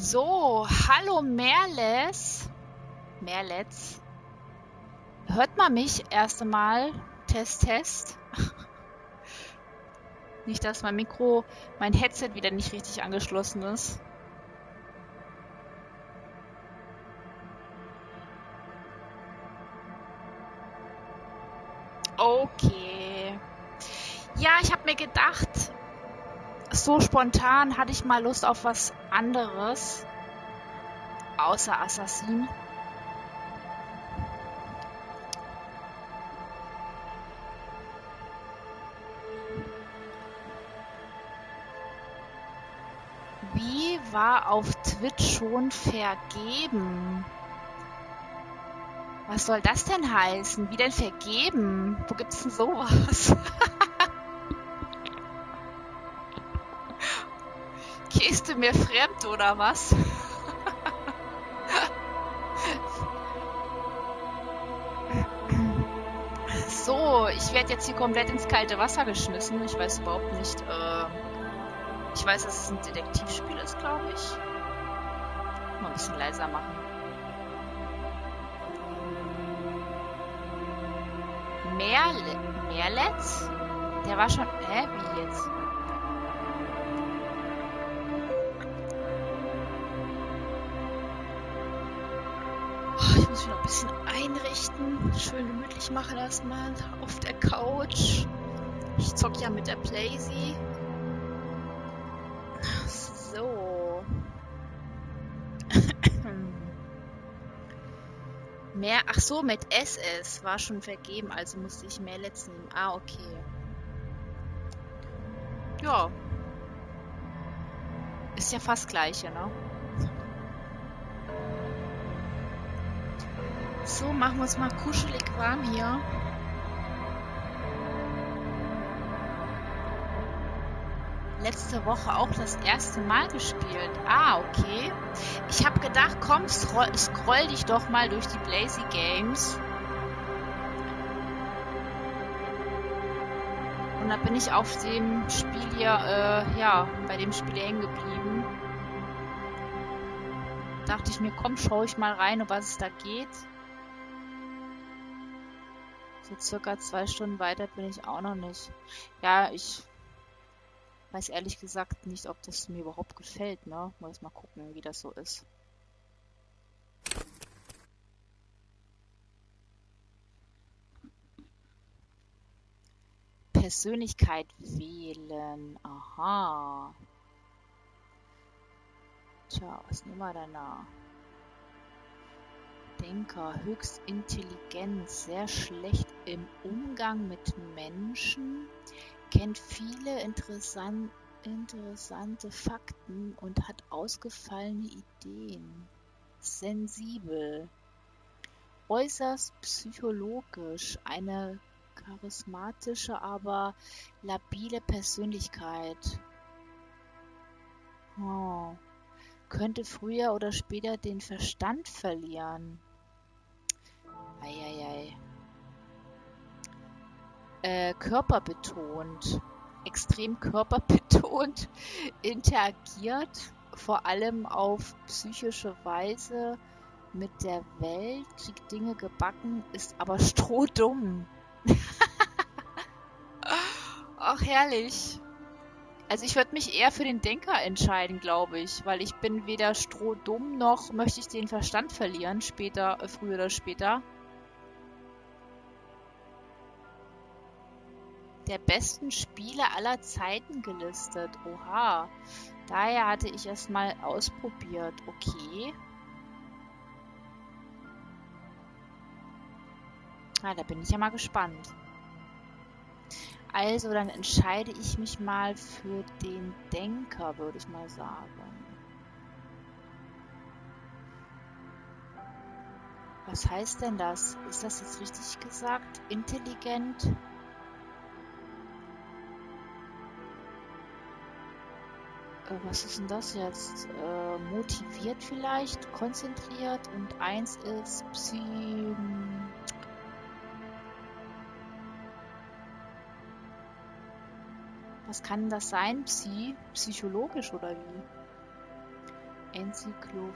So, hallo Merles. Merletz. Hört man mich erst einmal? Test, Test. Nicht, dass mein mein Headset wieder nicht richtig angeschlossen ist. Okay. Ja, ich habe mir gedacht, so spontan hatte ich mal Lust auf was anderes. Außer Assassin. Wie war auf Twitch schon vergeben? Was soll das denn heißen? Wie denn vergeben? Wo gibt's denn sowas? Gehst du mir fremd oder was? So, ich werde jetzt hier komplett ins kalte Wasser geschmissen. Ich weiß überhaupt nicht. Ich weiß, dass es ein Detektivspiel ist, glaube ich. Mal ein bisschen leiser machen. Merletz? Der war schon. Hä? Wie jetzt? Oh, ich muss mich noch ein bisschen einrichten. Schön gemütlich machen erstmal auf der Couch. Ich zock ja mit der Playsee. So. Ach so, mit SS war schon vergeben, also musste ich Merletz nehmen. Ah, okay. Ja. Ist ja fast gleiche, ne? So, machen wir uns mal kuschelig warm hier. Letzte Woche auch das erste Mal gespielt. Ah, okay. Ich habe gedacht, komm, scroll dich doch mal durch die Blazy Games. Und da bin ich auf dem Spiel hier, ja, bei dem Spiel hängen geblieben. Dachte ich mir, komm, schau ich mal rein, um was es da geht. So circa 2 Stunden weiter bin ich auch noch nicht. Ja, ich weiß ehrlich gesagt nicht, ob das mir überhaupt gefällt, ne? Muss mal gucken, wie das so ist. Persönlichkeit wählen. Aha. Tja, was nehmen wir denn da? Denker, höchst intelligent, sehr schlecht im Umgang mit Menschen, kennt viele interessante Fakten und hat ausgefallene Ideen. Sensibel, äußerst psychologisch, eine charismatische, aber labile Persönlichkeit. Oh. Könnte früher oder später den Verstand verlieren. Eieiei. Körperbetont. Extrem körperbetont. Interagiert vor allem auf psychische Weise mit der Welt, kriegt Dinge gebacken, ist aber strohdumm. Ach, herrlich. Also ich würde mich eher für den Denker entscheiden, glaube ich, weil ich bin weder strohdumm noch möchte ich den Verstand verlieren, später, früher oder später. Der besten Spiele aller Zeiten gelistet. Oha. Daher hatte ich es mal ausprobiert. Okay. Ah, da bin ich ja mal gespannt. Also, dann entscheide ich mich mal für den Denker, würde ich mal sagen. Was heißt denn das? Ist das jetzt richtig gesagt? Intelligent? Was ist denn das jetzt? Motiviert vielleicht? Konzentriert? Und eins ist Was kann das sein? Psychologisch oder wie? Enzyklo...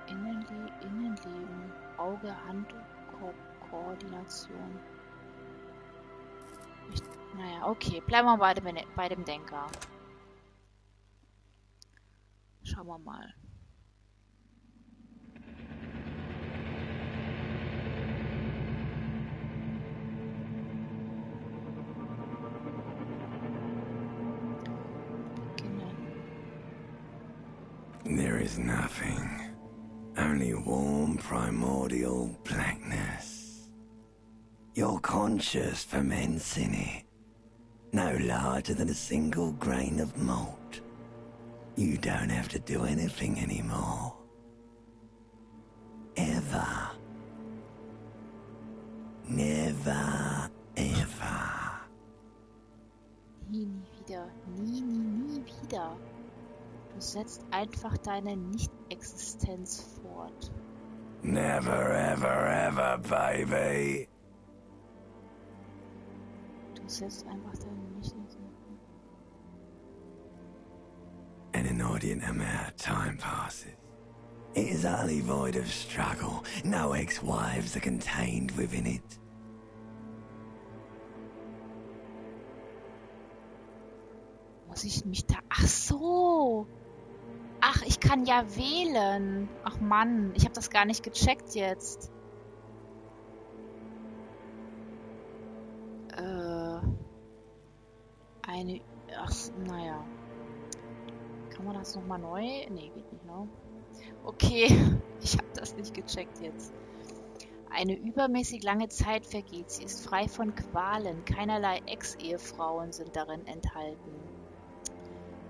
Innenleben, Auge, Hand, Koordination. Naja, okay. Bleiben wir bei dem Denker. Schauen wir mal. There is nothing. Only warm primordial blackness. You're conscious ferments in it. No larger than a single grain of malt. You don't have to do anything anymore. Ever. Never, ever. Nie wieder. Nie wieder. Du setzt einfach deine Nicht-Existenz fort. Never, ever, ever, baby. Du setzt einfach deine Nicht-Existenz fort. An inordinate amount of time passes. It is utterly void of struggle. No ex-wives are contained within it. Muss ich mich da... Ach so! Ach, ich kann ja wählen. Ach Mann, ich habe das gar nicht gecheckt jetzt. Ach, naja. Kann man das nochmal neu? Nee, geht nicht, ne? Okay, ich habe das nicht gecheckt jetzt. Eine übermäßig lange Zeit vergeht. Sie ist frei von Qualen. Keinerlei Ex-Ehefrauen sind darin enthalten.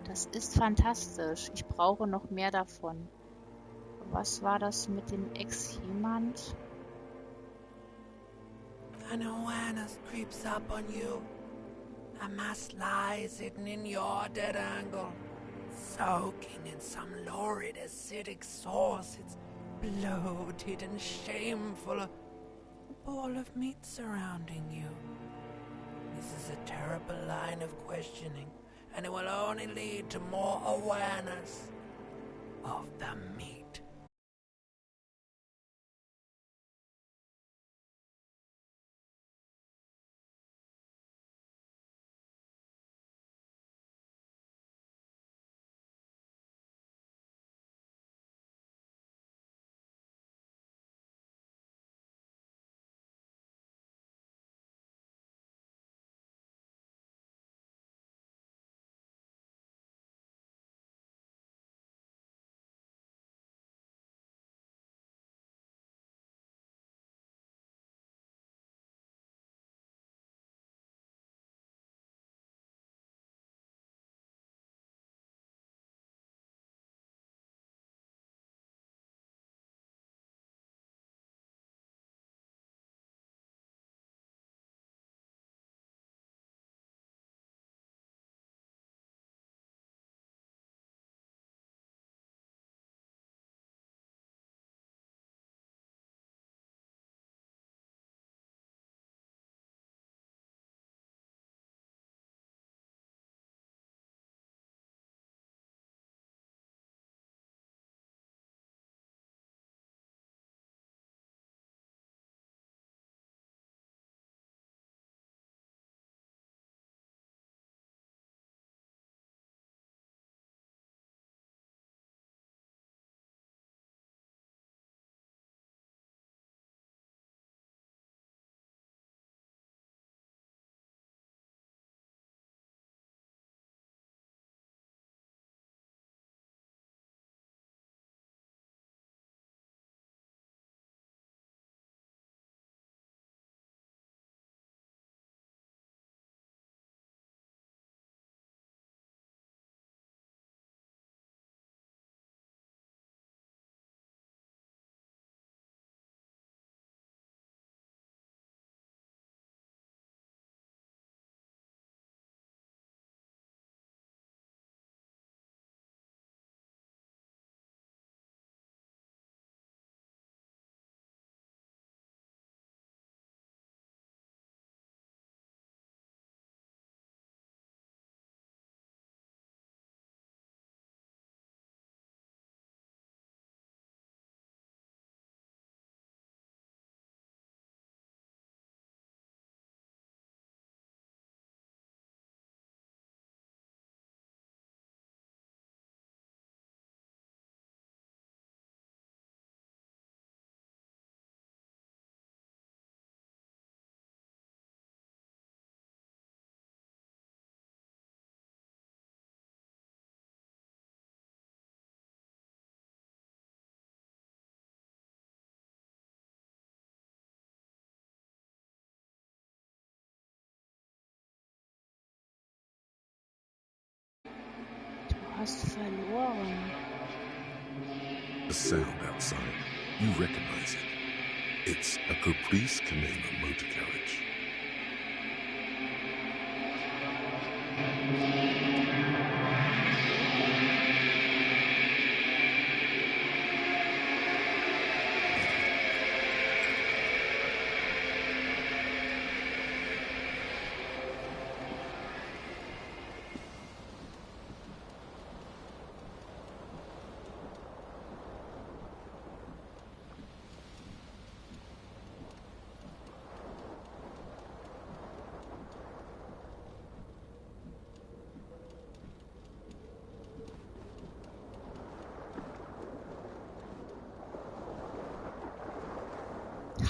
Das ist fantastisch. Ich brauche noch mehr davon. Was war das mit dem Ex-Jemand? An awareness creeps up on you. A mass lies hidden in your dead angle. Soaking in some lurid acidic sauce. It's bloated and shameful. A ball of meat surrounding you. This is a terrible line of questioning, and it will only lead to more awareness of the meat. hast verloren. A sound outside. You recognize it. It's a Caprice Canela motor carriage.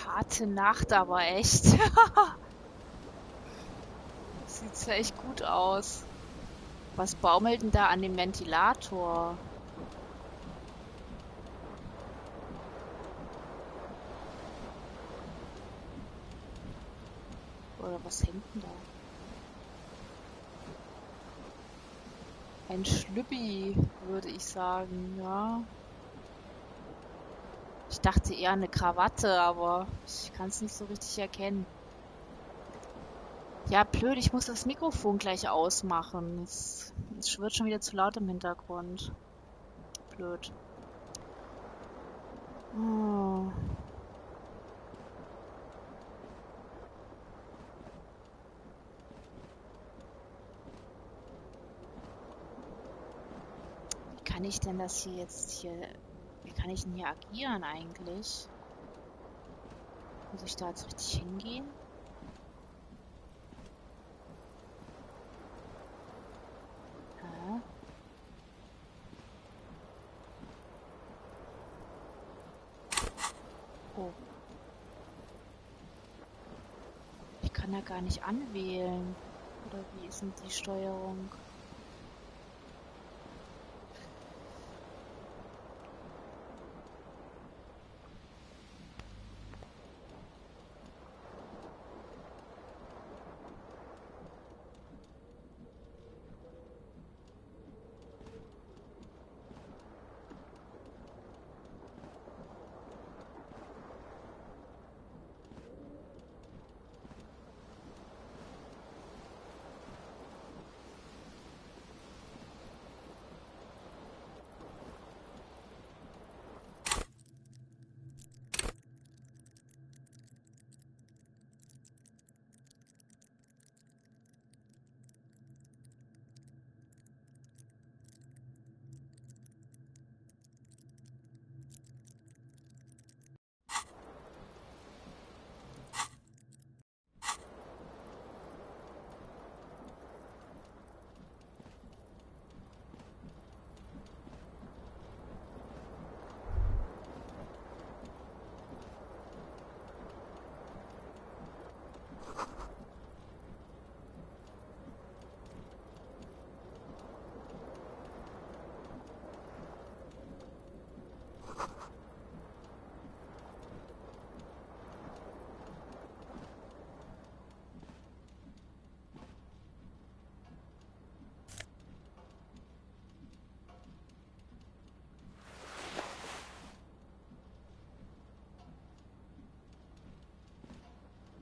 Harte Nacht, aber echt. Sieht zwar echt gut aus. Was baumelt denn da an dem Ventilator? Oder was hängt denn da? Ein Schlüppi, würde ich sagen, ja. Ich dachte eher eine Krawatte, aber ich kann es nicht so richtig erkennen. Ja, blöd, ich muss das Mikrofon gleich ausmachen. Es wird schon wieder zu laut im Hintergrund. Blöd. Oh. Wie kann ich denn das wie kann ich denn hier agieren eigentlich? Muss ich da jetzt richtig hingehen? Hä? Oh. Ich kann ja gar nicht anwählen. Oder wie ist denn die Steuerung?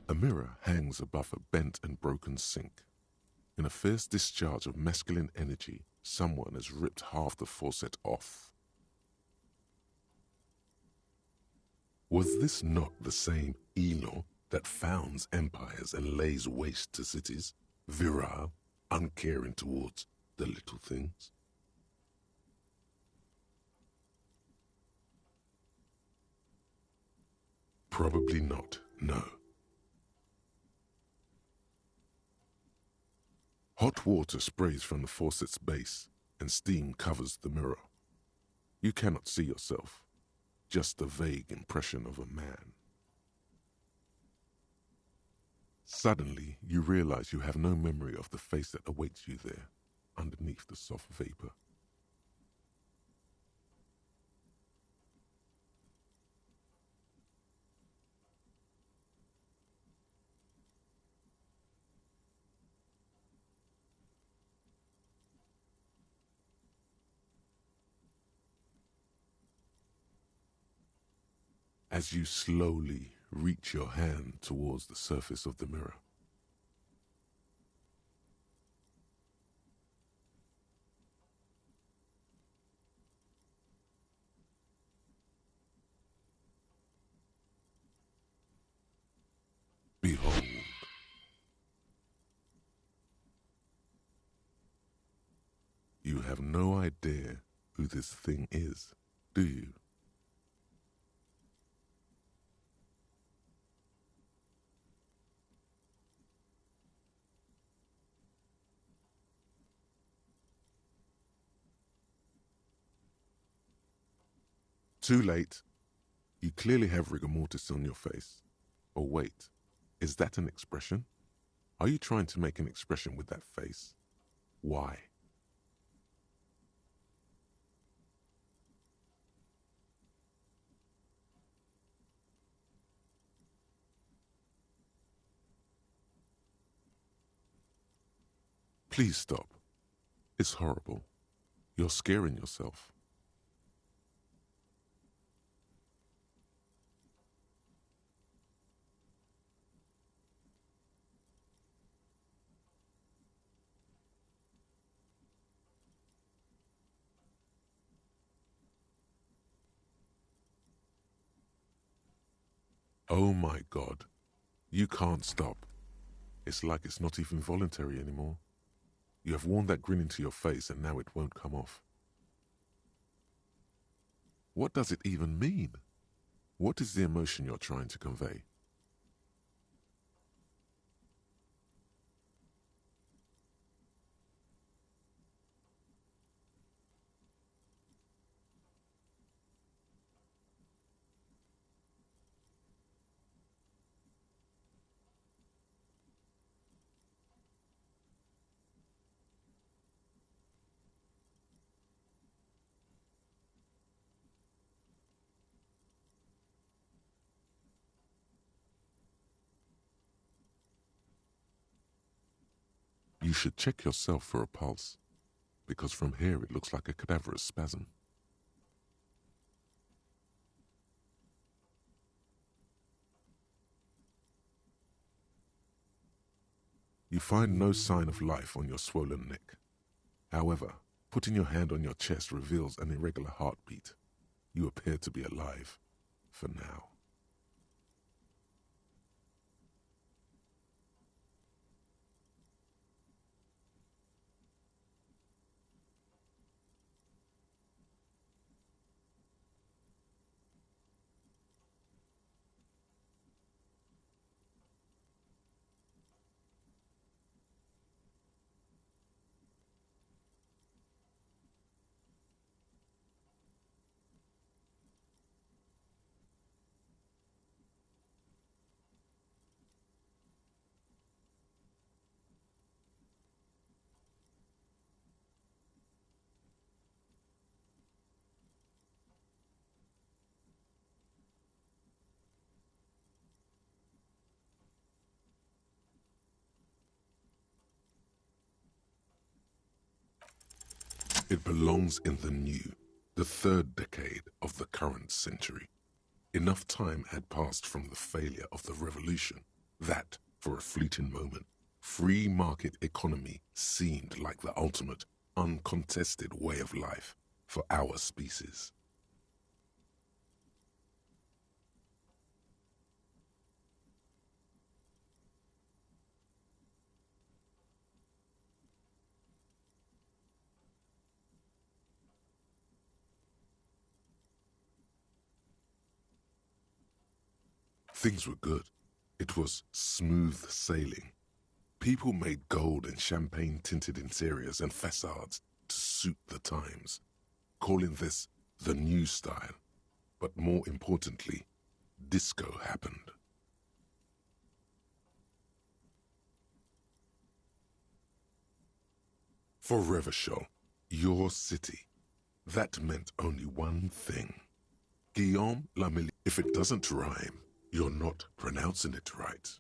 A mirror hangs above a bent and broken sink. In a fierce discharge of masculine energy, someone has ripped half the faucet off. Was this not the same Elo that founds empires and lays waste to cities, virile, uncaring towards the little things? Probably not, no. Hot water sprays from the faucet's base, and steam covers the mirror. You cannot see yourself, just the vague impression of a man. Suddenly, you realize you have no memory of the face that awaits you there, underneath the soft vapor. as you slowly reach your hand towards the surface of the mirror. Behold. You have no idea who this thing is, do you? Too late. You clearly have rigor mortis on your face. Or wait, is that an expression? Are you trying to make an expression with that face? Why? Please stop. It's horrible. You're scaring yourself. Oh my God. You can't stop. It's like it's not even voluntary anymore. You have worn that grin into your face and now it won't come off. What does it even mean? What is the emotion you're trying to convey? You should check yourself for a pulse, because from here it looks like a cadaverous spasm. You find no sign of life on your swollen neck. However, putting your hand on your chest reveals an irregular heartbeat. You appear to be alive, for now. It belongs in the new, the third decade of the current century. Enough time had passed from the failure of the revolution that, for a fleeting moment, free market economy seemed like the ultimate, uncontested way of life for our species. Things were good. It was smooth sailing. People made gold and champagne-tinted interiors and facades to suit the times, calling this the new style. But more importantly, disco happened. For Revachol, your city, that meant only one thing. Guillaume Lamilly. If it doesn't rhyme, you're not pronouncing it right.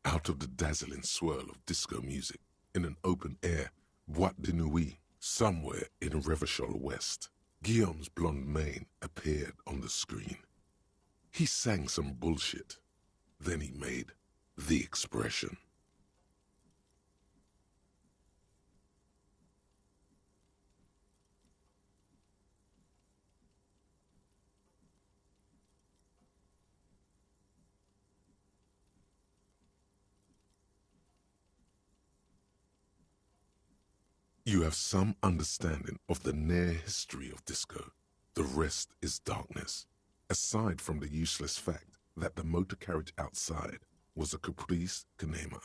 Out of the dazzling swirl of disco music, in an open-air boîte de nuit, somewhere in Revachol West, Guillaume's blonde mane appeared on the screen. He sang some bullshit. Then he made the expression. You have some understanding of the near history of disco. The rest is darkness, aside from the useless fact that the motor carriage outside was a caprice cinema.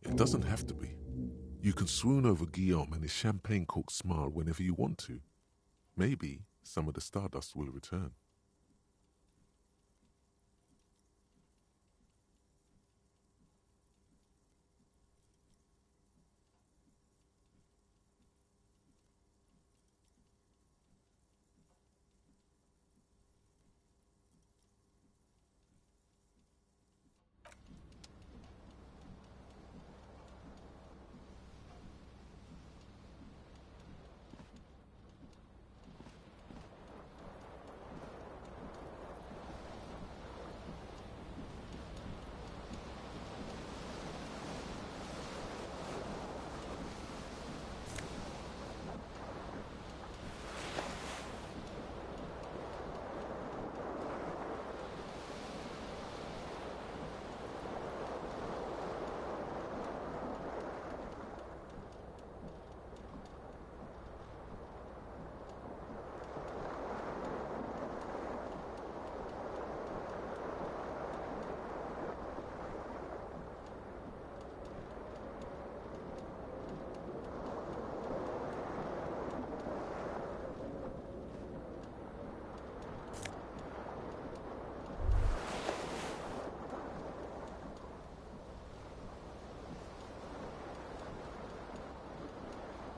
It doesn't have to be. You can swoon over Guillaume and his champagne-corked smile whenever you want to. Maybe some of the stardust will return.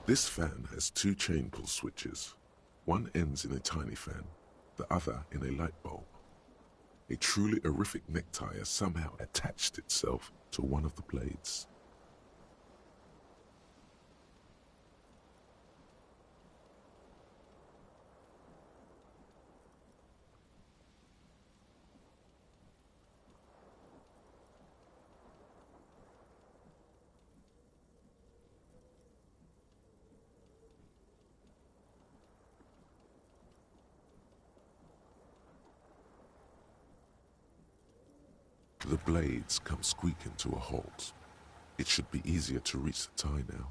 This fan has two chain pull switches. One ends in a tiny fan, the other in a light bulb. A truly horrific necktie has somehow attached itself to one of the blades. The blades come squeaking to a halt. It should be easier to reach the tie now.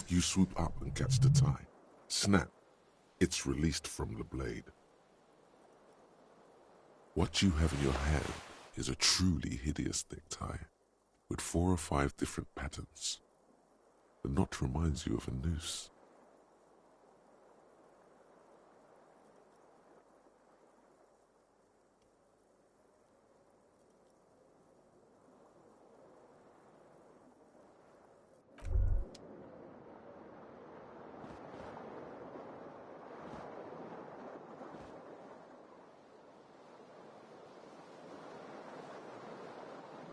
You swoop up and catch the tie. Snap. It's released from the blade. What you have in your hand is a truly hideous necktie with 4 or 5 different patterns. The knot reminds you of a noose.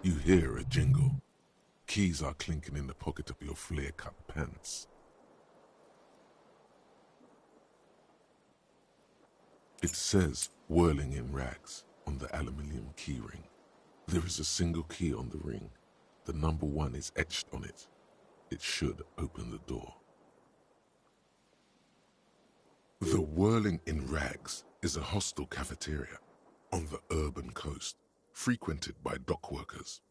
You hear a jingle. Keys are clinking in the pocket of your flare-cut pants. It says "whirling in rags" on the aluminium keyring. There is a single key on the ring. The number 1 is etched on it. It should open the door. The Whirling in Rags is a hostel cafeteria on the urban coast, frequented by dock workers.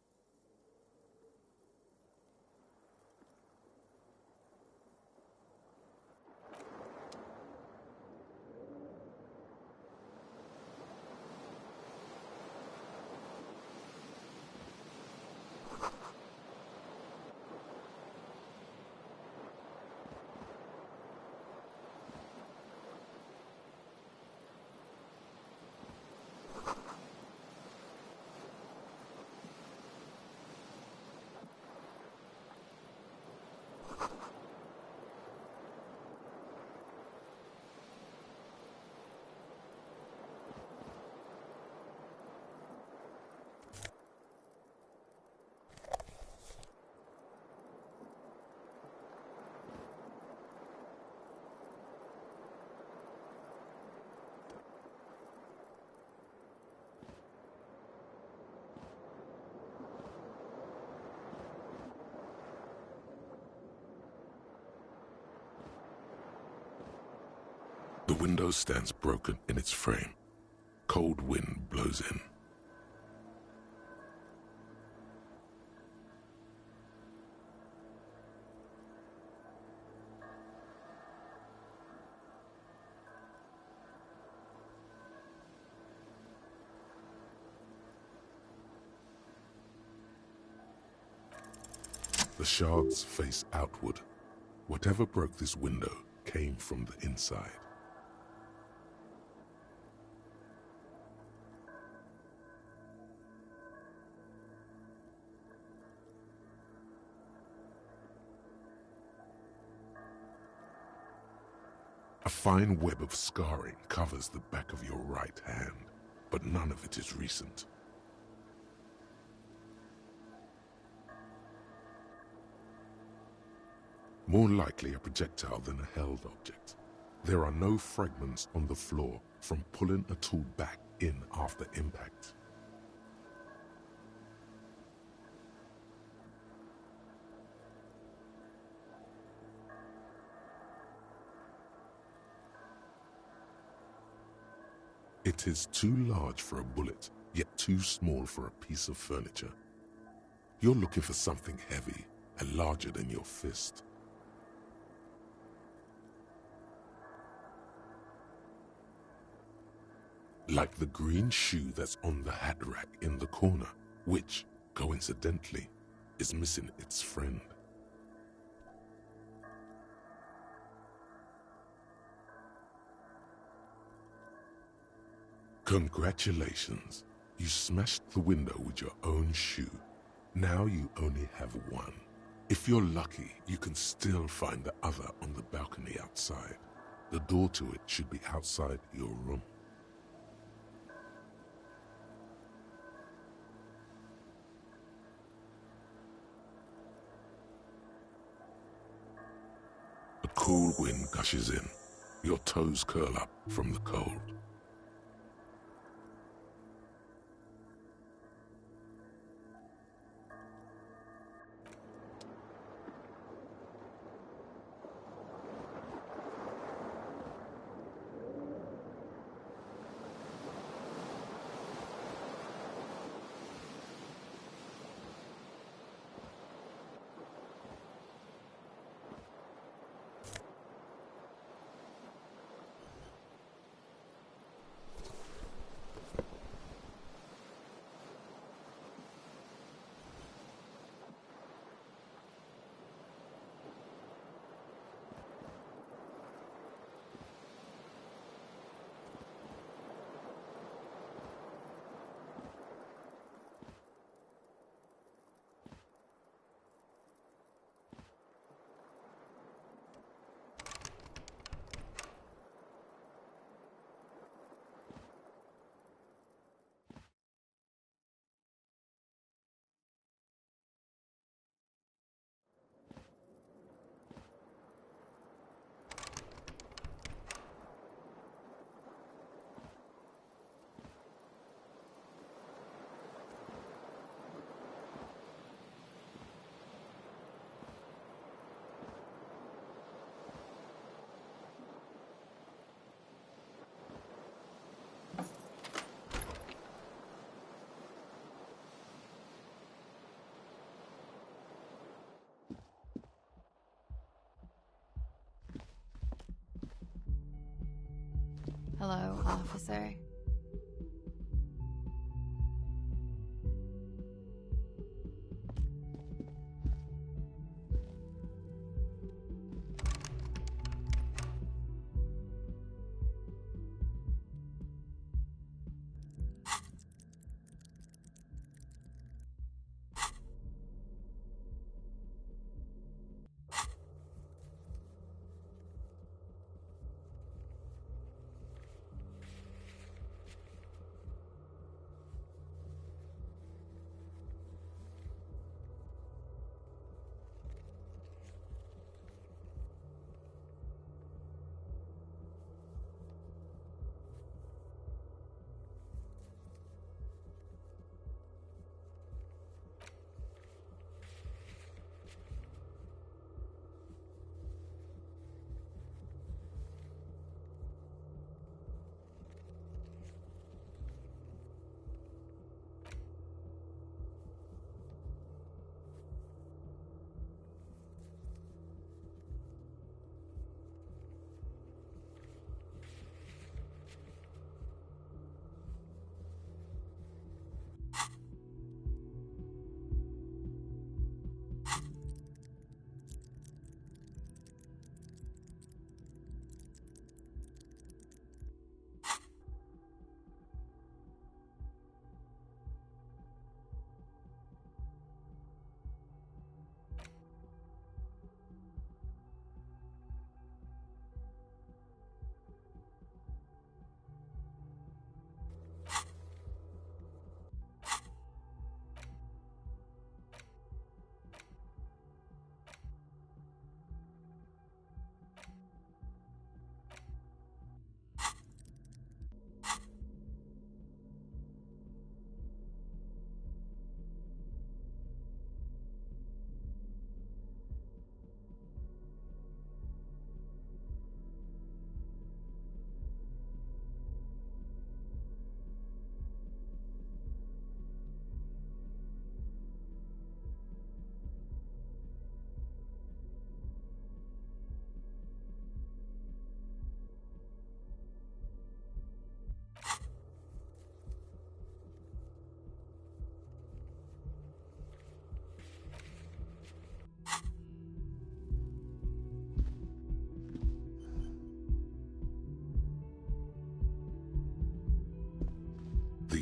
The window stands broken in its frame. Cold wind blows in. The shards face outward. Whatever broke this window came from the inside. A fine web of scarring covers the back of your right hand, but none of it is recent. More likely a projectile than a held object. There are no fragments on the floor from pulling a tool back in after impact. It is too large for a bullet, yet too small for a piece of furniture. You're looking for something heavy and larger than your fist. Like the green shoe that's on the hat rack in the corner, which, coincidentally, is missing its friend. Congratulations, you smashed the window with your own shoe. Now you only have one. If you're lucky, you can still find the other on the balcony outside. The door to it should be outside your room. A cool wind gushes in. Your toes curl up from the cold. Hello, officer.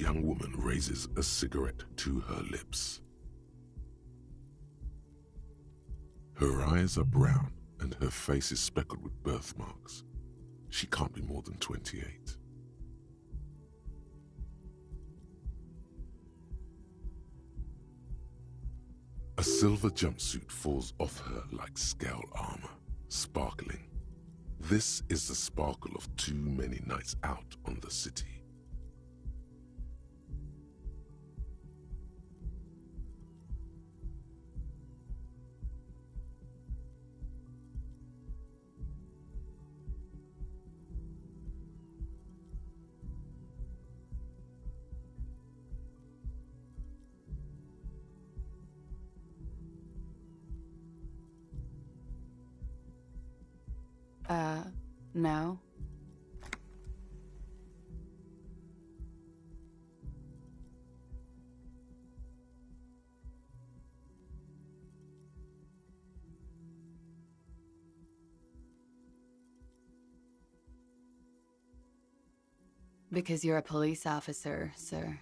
young woman raises a cigarette to her lips. Her eyes are brown and her face is speckled with birthmarks. She can't be more than 28. A silver jumpsuit falls off her like scale armor, sparkling. This is the sparkle of too many nights out on the city. No. Because you're a police officer, sir.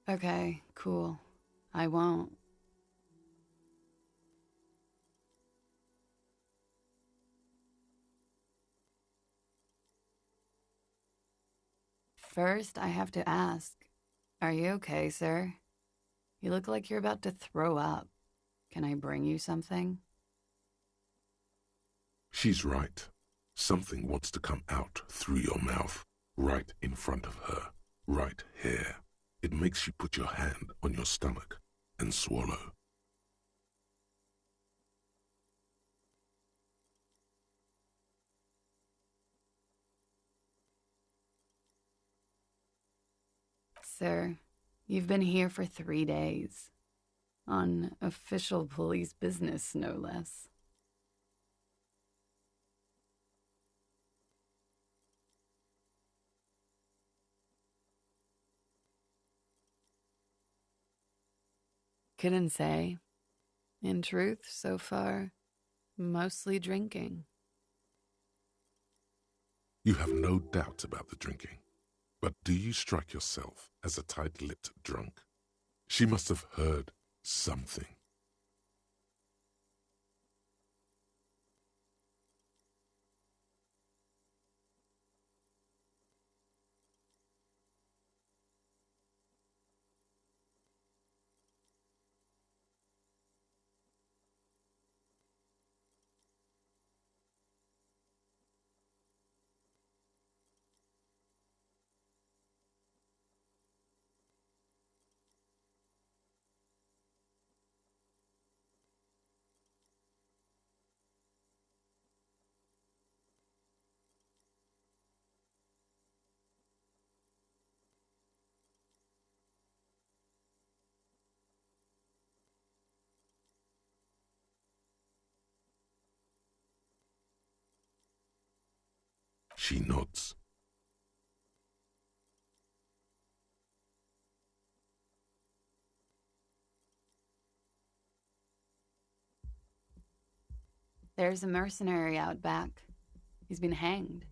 Okay, cool. I won't. First, I have to ask, are you okay, sir? You look like you're about to throw up. Can I bring you something? She's right. Something wants to come out through your mouth, right in front of her, right here. It makes you put your hand on your stomach and swallow. Sir, you've been here for 3 days. On official police business, no less. Couldn't say. In truth, so far, mostly drinking. You have no doubt about the drinking. But do you strike yourself as a tight-lipped drunk? She must have heard something. She nods. There's a mercenary out back. He's been hanged.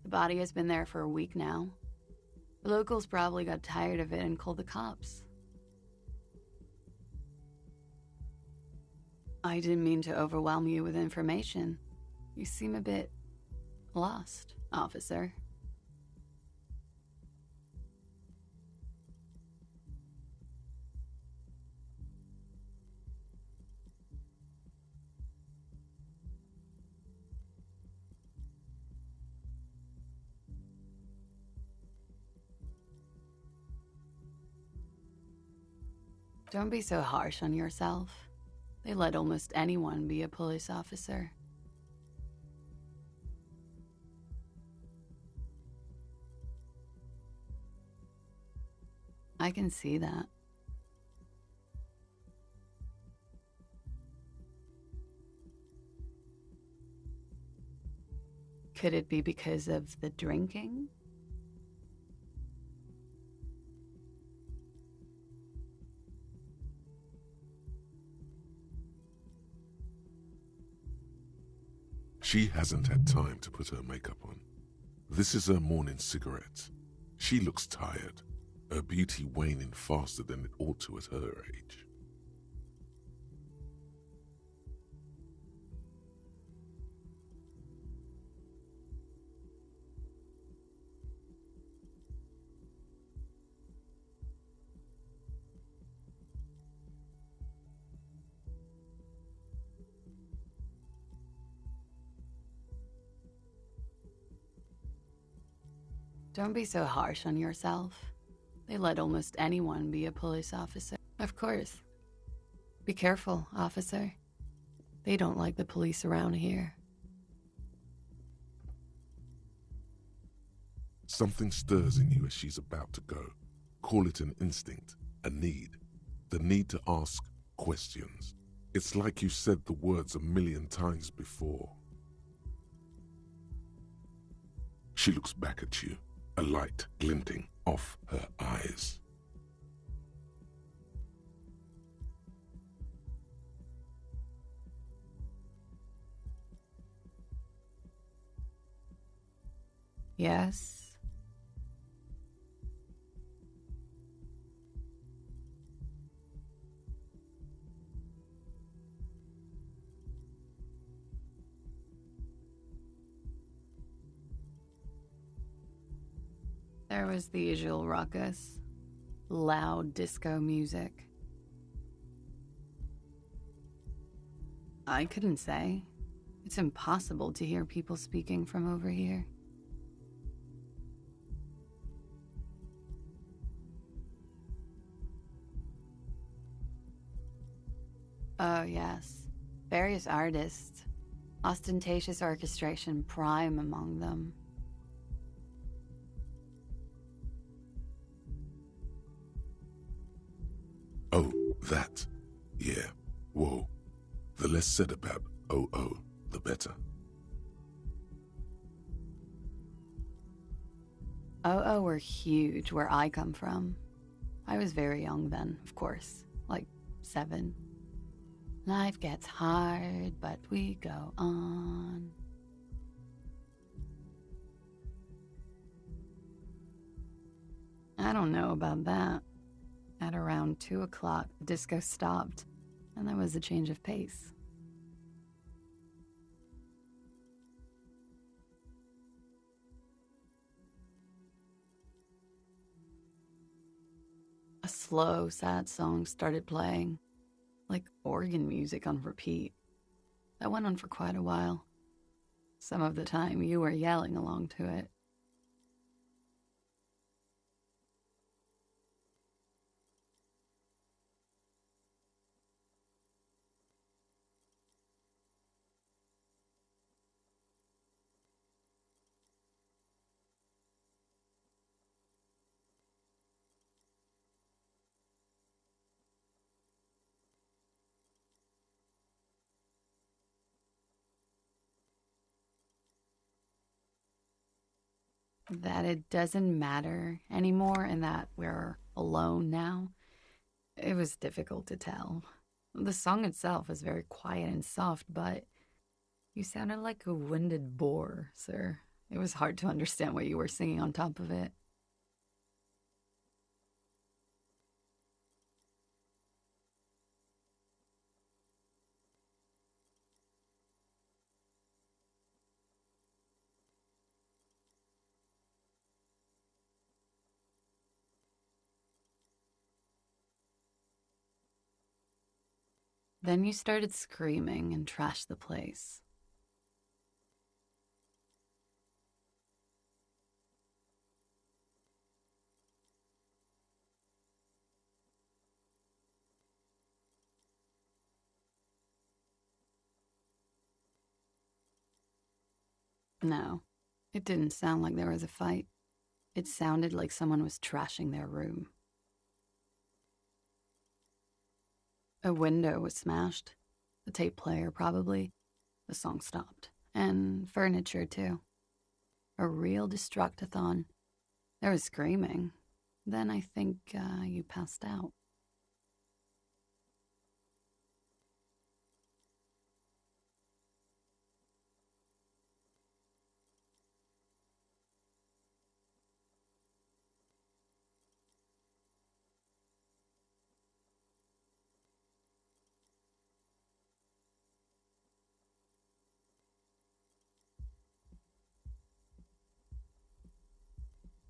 The body has been there for a week now. The locals probably got tired of it and called the cops. I didn't mean to overwhelm you with information. You seem a bit lost, officer. Don't be so harsh on yourself. They let almost anyone be a police officer. I can see that. Could it be because of the drinking? She hasn't had time to put her makeup on. This is her morning cigarette. She looks tired, her beauty waning faster than it ought to at her age. Don't be so harsh on yourself. They let almost anyone be a police officer. Of course. Be careful, officer. They don't like the police around here. Something stirs in you as she's about to go. Call it an instinct, a need. The need to ask questions. It's like you said the words 1,000,000 times before. She looks back at you, a light glinting off her eyes. Yes? There was the usual ruckus, loud disco music. I couldn't say. It's impossible to hear people speaking from over here. Oh, yes. Various artists. Ostentatious orchestration prime among them. Oh, that. Yeah. Whoa. The less said about OO, the better. OO were huge where I come from. I was very young then, of course, like 7. Life gets hard, but we go on. I don't know about that. At around 2 o'clock, the disco stopped, and there was a change of pace. A slow, sad song started playing, like organ music on repeat. That went on for quite a while. Some of the time, you were yelling along to it. That it doesn't matter anymore and that we're alone now, it was difficult to tell. The song itself was very quiet and soft, but you sounded like a winded boar, sir. It was hard to understand what you were singing on top of it. Then you started screaming and trashed the place. No, it didn't sound like there was a fight. It sounded like someone was trashing their room. A window was smashed. A tape player, probably. The song stopped. And furniture, too. A real destructathon. There was screaming. Then I think you passed out.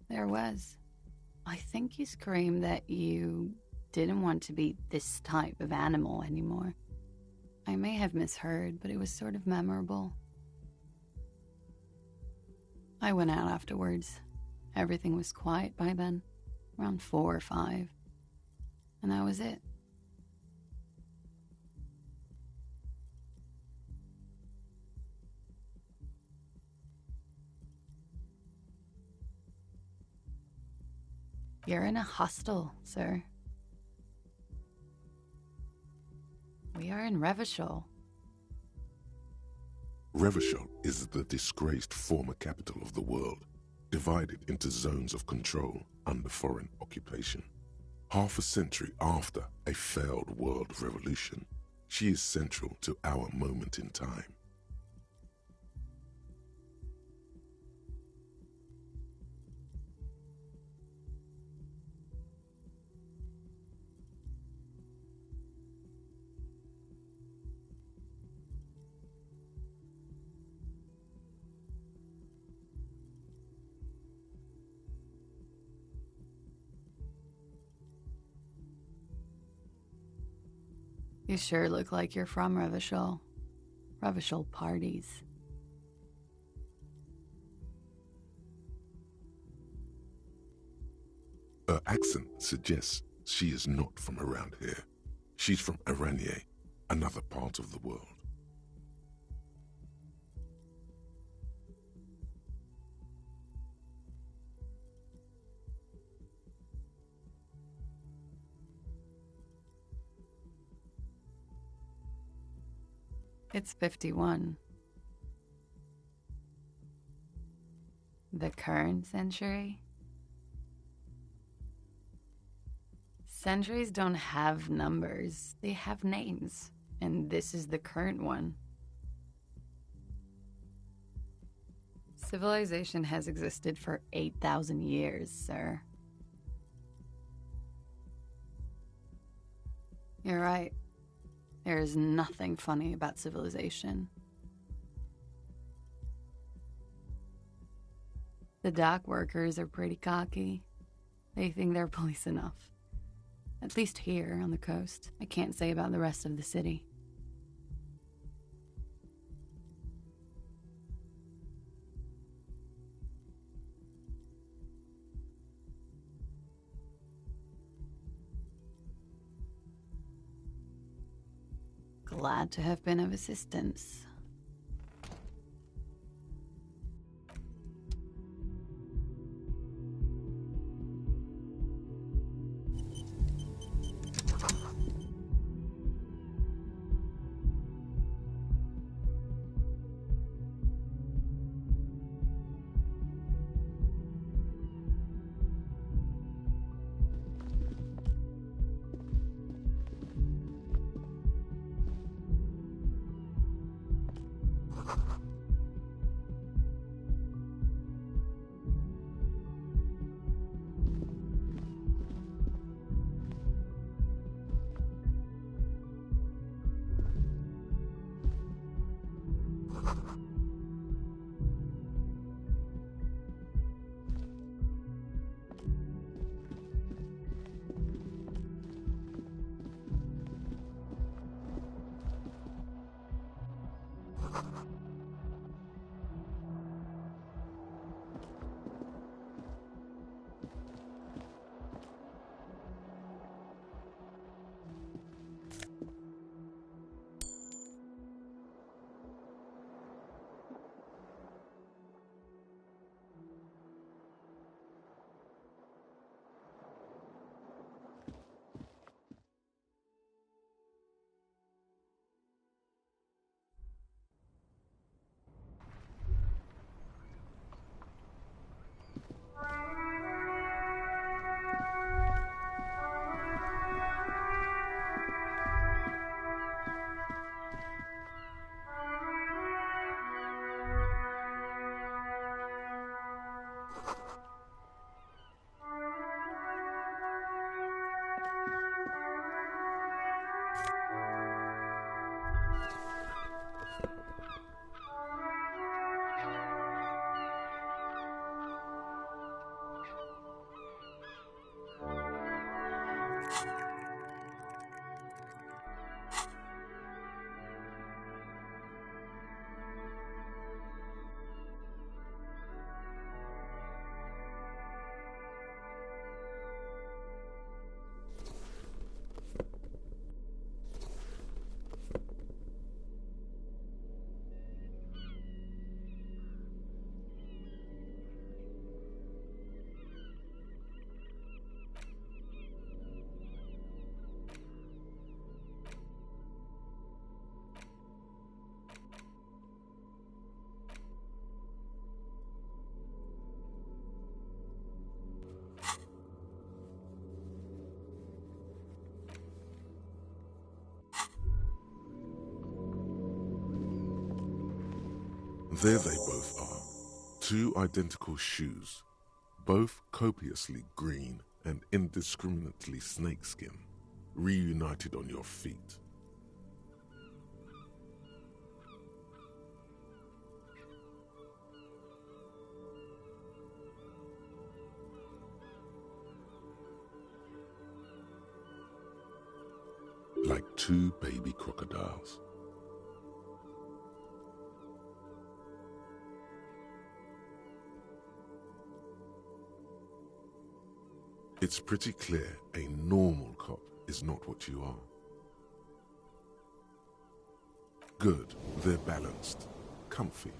There was. I think you screamed that you didn't want to be this type of animal anymore. I may have misheard, but it was sort of memorable. I went out afterwards. Everything was quiet by then, around 4 or 5. And that was it. You're in a hostel, sir. We are in Revachol. Revachol is the disgraced former capital of the world, divided into zones of control under foreign occupation. Half a century after a failed world revolution, she is central to our moment in time. You sure look like you're from Revachol. Revachol parties. Her accent suggests she is not from around here. She's from Aranier, another part of the world. It's 51. The current century? Centuries don't have numbers, they have names, and this is the current one. Civilization has existed for 8,000 years, sir. You're right. There is nothing funny about civilization. The dock workers are pretty cocky. They think they're police enough. At least here on the coast. I can't say about the rest of the city. Glad to have been of assistance. There they both are, two identical shoes, both copiously green and indiscriminately snakeskin, reunited on your feet. like two baby crocodiles. It's pretty clear a normal cop is not what you are. Good, they're balanced, comfy.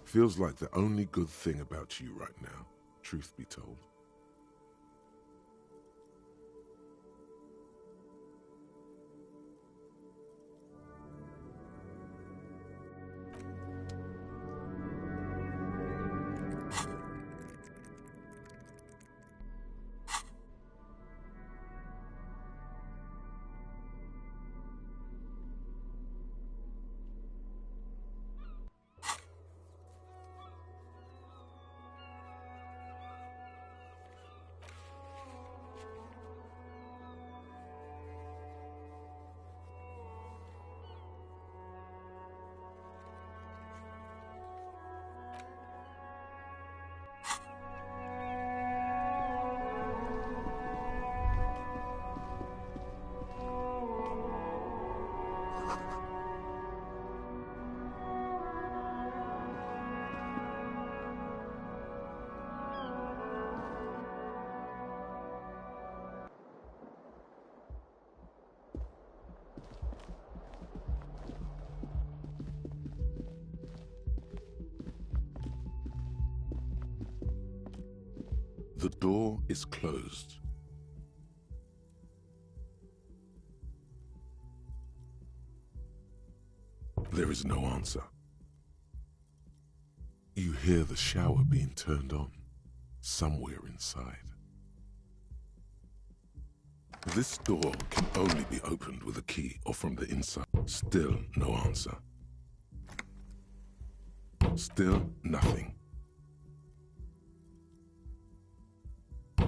Feels like the only good thing about you right now, truth be told. The door is closed. There is no answer. You hear the shower being turned on, somewhere inside. This door can only be opened with a key or from the inside. Still no answer. Still nothing.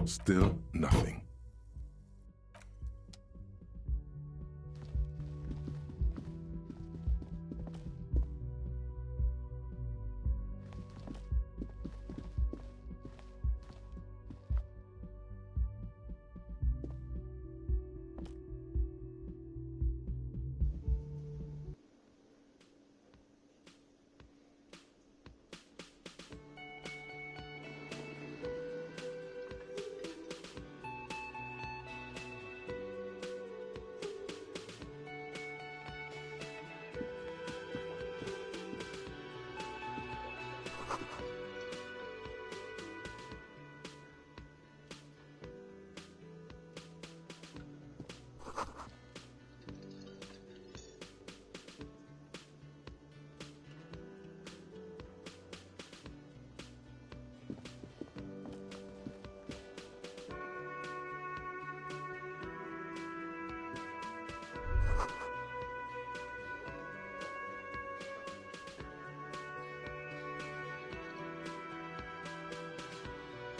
Still nothing.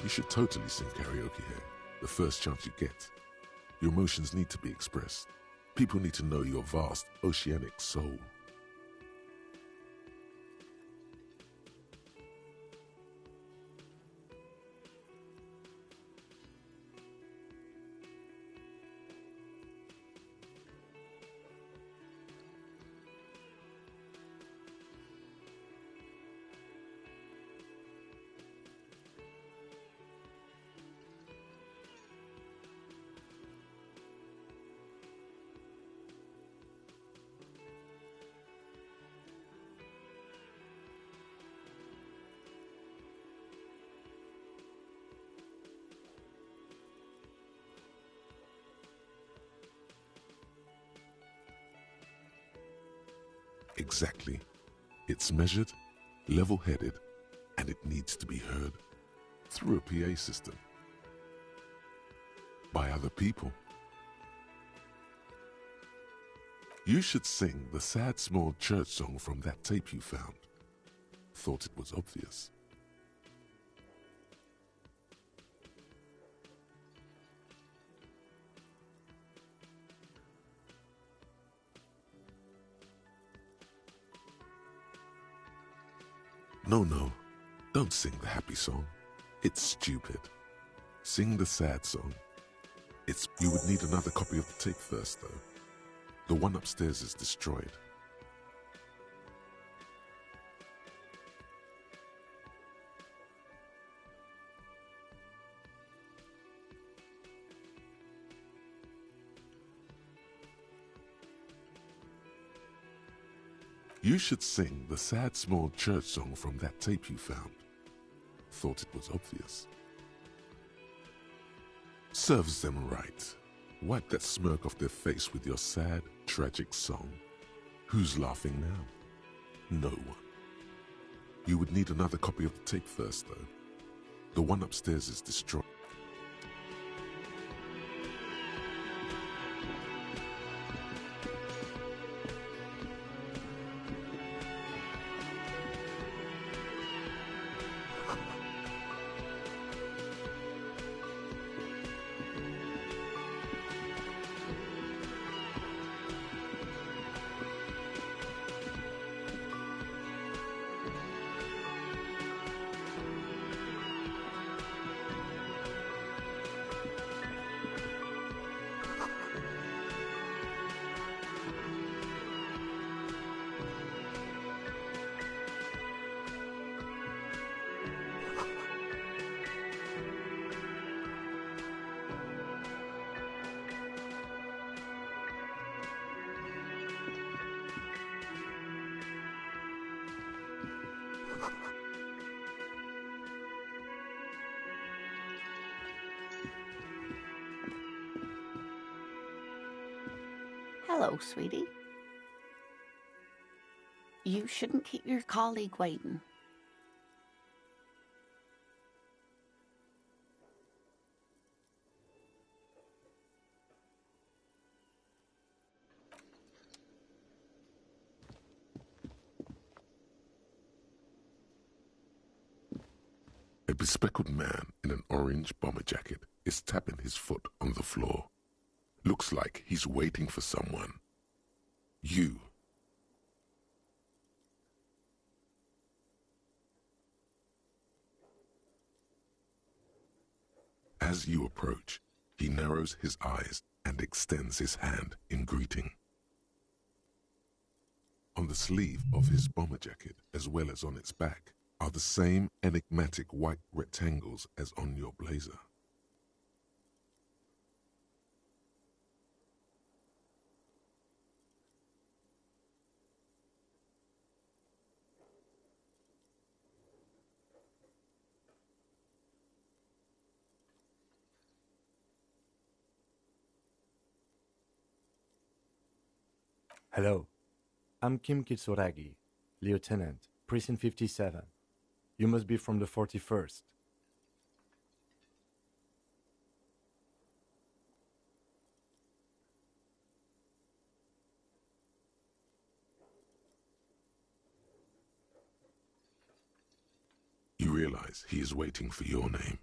You should totally sing karaoke here, the first chance you get. Your emotions need to be expressed. People need to know your vast, oceanic soul. Exactly. It's measured, level-headed, and it needs to be heard through a PA system. By other people. You should sing the sad small church song from that tape you found. Thought it was obvious. No, don't sing the happy song. It's stupid. Sing the sad song. You would need another copy of the tape first, though. The one upstairs is destroyed. You should sing the sad small church song from that tape you found. Thought it was obvious. Serves them right. Wipe that smirk off their face with your sad, tragic song. Who's laughing now? No one. You would need another copy of the tape first, though. The one upstairs is destroyed. Hello, sweetie. You shouldn't keep your colleague waiting. A bespectacled man in an orange bomber jacket is tapping his foot on the floor. Looks like he's waiting for someone. You. As you approach, he narrows his eyes and extends his hand in greeting. On the sleeve of his bomber jacket, as well as on its back, are the same enigmatic white rectangles as on your blazer. Hello, I'm Kim Kitsuragi, Lieutenant, Precinct 57. You must be from the 41st. You realize he is waiting for your name.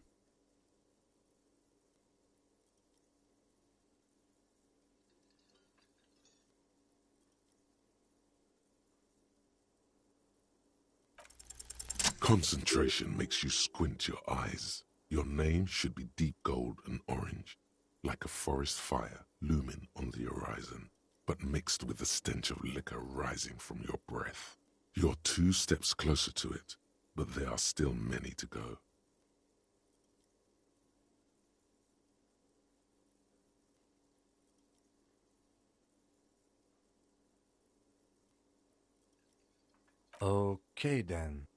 Concentration makes you squint your eyes. Your name should be deep gold and orange, like a forest fire looming on the horizon, but mixed with the stench of liquor rising from your breath. You're 2 steps closer to it, but there are still many to go. Okay then.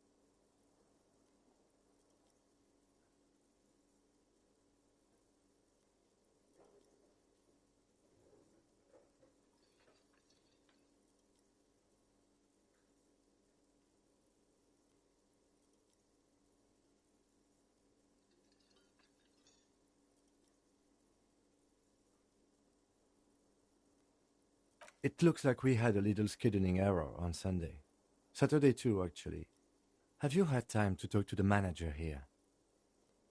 It looks like we had a little scheduling error on Sunday. Saturday too, actually. Have you had time to talk to the manager here?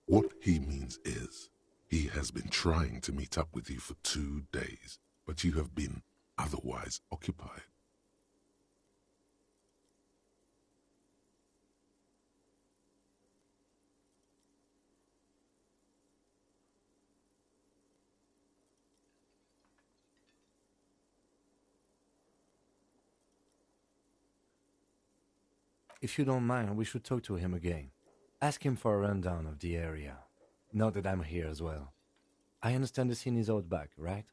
What he means is, he has been trying to meet up with you for 2 days, but you have been otherwise occupied. If you don't mind, we should talk to him again. Ask him for a rundown of the area. Now that I'm here as well. I understand the scene is out back, right?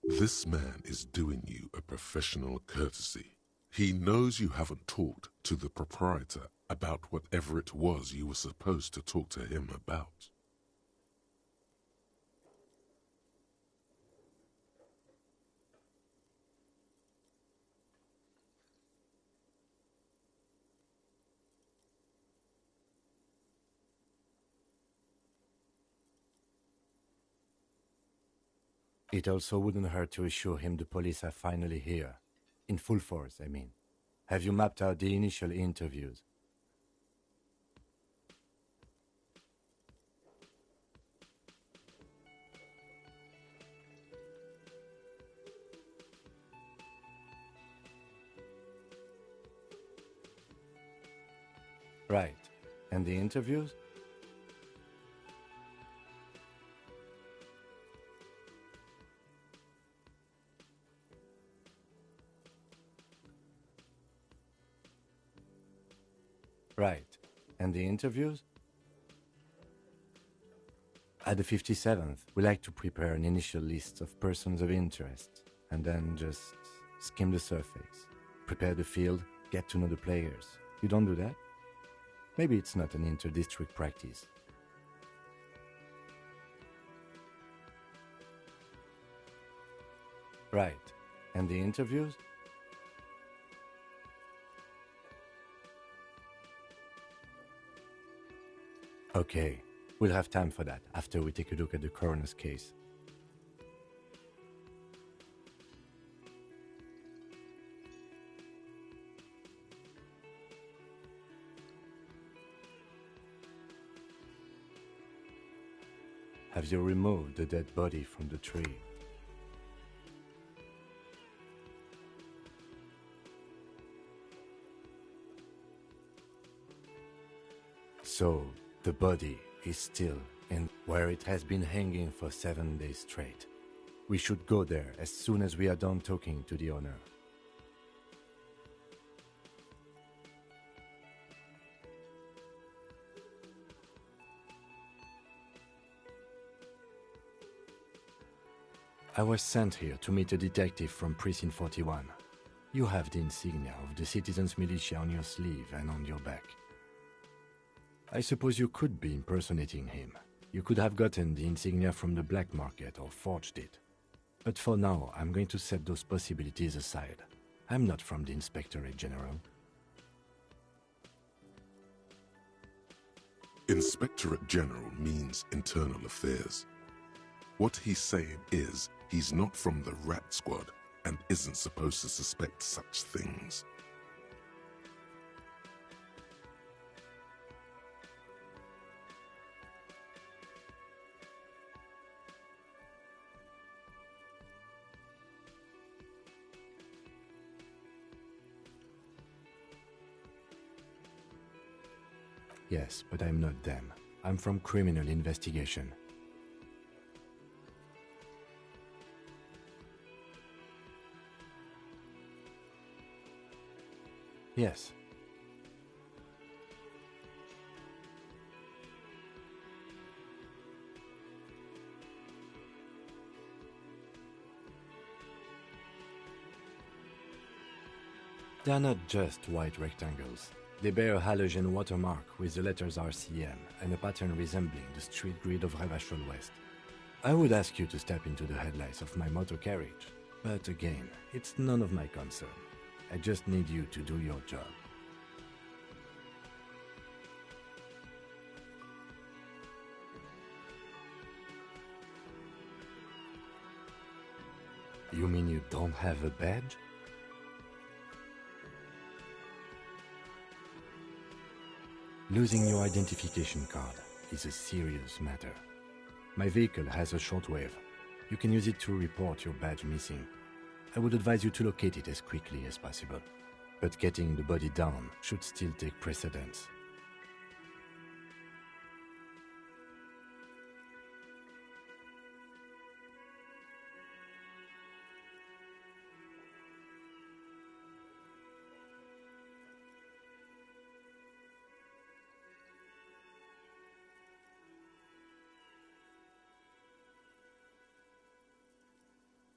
This man is doing you a professional courtesy. He knows you haven't talked to the proprietor about whatever it was you were supposed to talk to him about. It also wouldn't hurt to assure him the police are finally here. In full force, I mean. Have you mapped out the initial interviews? Right. And the interviews? Right. And the interviews? At the 57th, we like to prepare an initial list of persons of interest, and then just skim the surface. Prepare the field, get to know the players. You don't do that? Maybe it's not an inter-district practice. Right. And the interviews? Okay, we'll have time for that after we take a look at the coroner's case. Have you removed the dead body from the tree? So, the body is still in where it has been hanging for 7 days straight. We should go there as soon as we are done talking to the owner. I was sent here to meet a detective from Precinct 41. You have the insignia of the citizens' militia on your sleeve and on your back. I suppose you could be impersonating him. You could have gotten the insignia from the black market or forged it. But for now, I'm going to set those possibilities aside. I'm not from the Inspectorate General. Inspectorate General means internal affairs. What he's saying is he's not from the rat squad and isn't supposed to suspect such things. Yes, but I'm not them. I'm from criminal investigation. Yes. They are not just white rectangles. They bear a halogen watermark with the letters RCM and a pattern resembling the street grid of Revachol West. I would ask you to step into the headlights of my motor carriage, but again, it's none of my concern. I just need you to do your job. You mean you don't have a badge? Losing your identification card is a serious matter. My vehicle has a shortwave. You can use it to report your badge missing. I would advise you to locate it as quickly as possible. But getting the body down should still take precedence.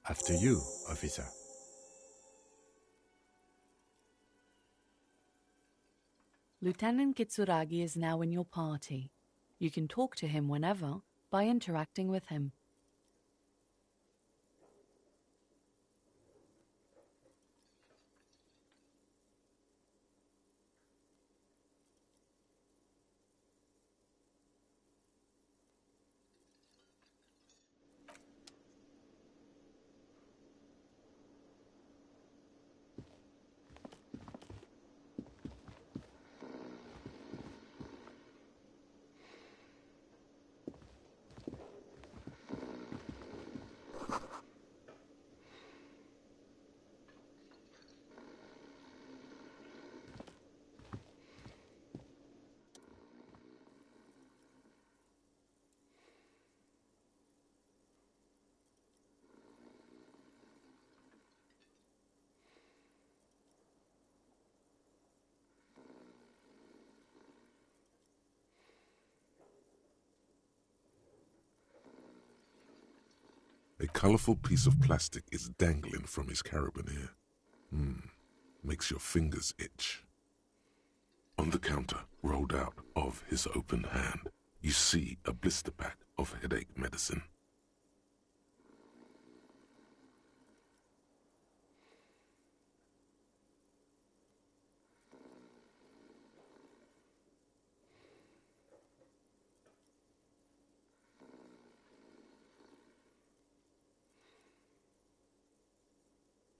After you, officer. Lieutenant Kitsuragi is now in your party. You can talk to him whenever by interacting with him. A colourful piece of plastic is dangling from his carabiner. Makes your fingers itch. On the counter, rolled out of his open hand, you see a blister pack of headache medicine.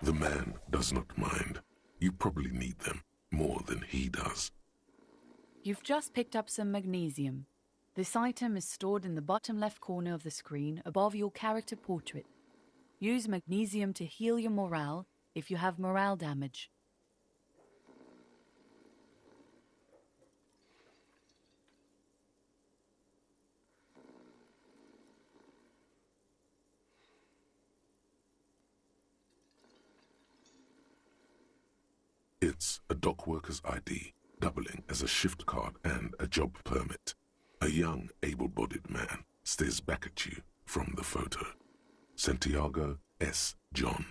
The man does not mind. You probably need them more than he does. You've just picked up some magnesium. This item is stored in the bottom left corner of the screen above your character portrait. Use magnesium to heal your morale if you have morale damage. It's a dock worker's ID, doubling as a shift card and a job permit. A young, able-bodied man stares back at you from the photo. Santiago S. John.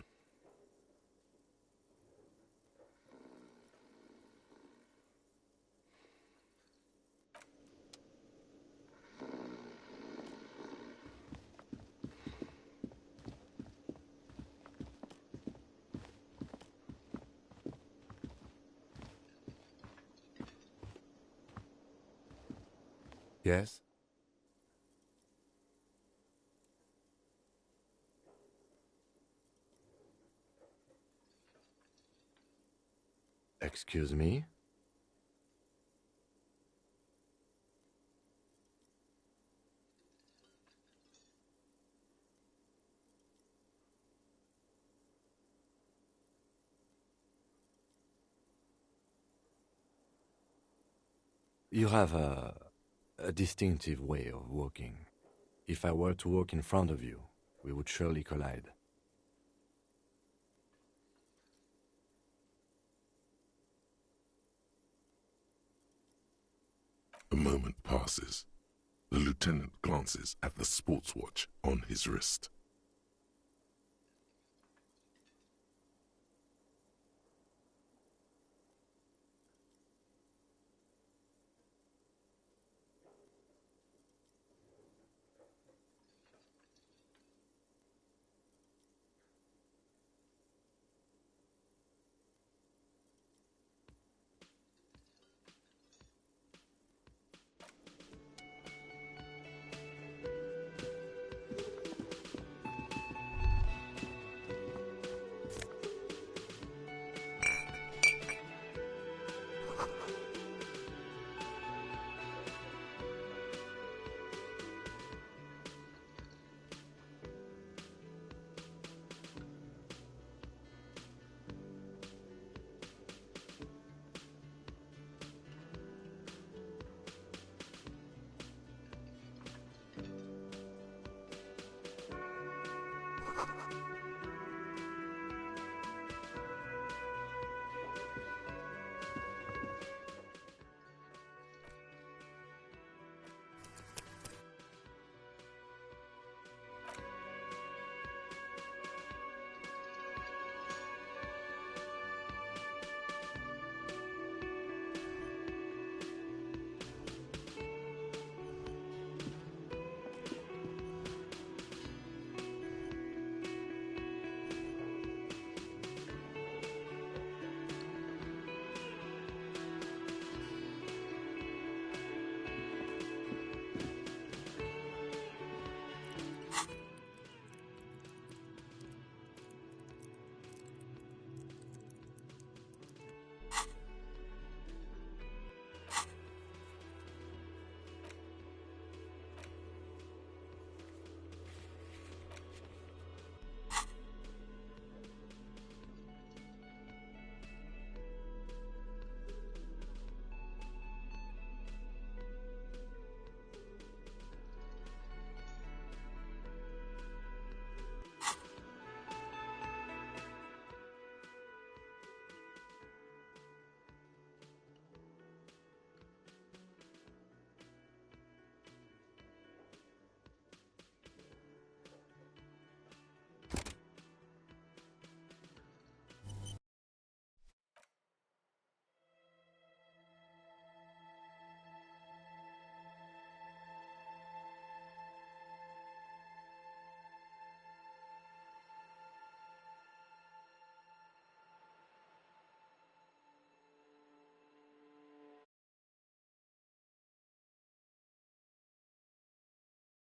Yes? Excuse me? You have a distinctive way of walking. If I were to walk in front of you, we would surely collide. A moment passes. The lieutenant glances at the sports watch on his wrist.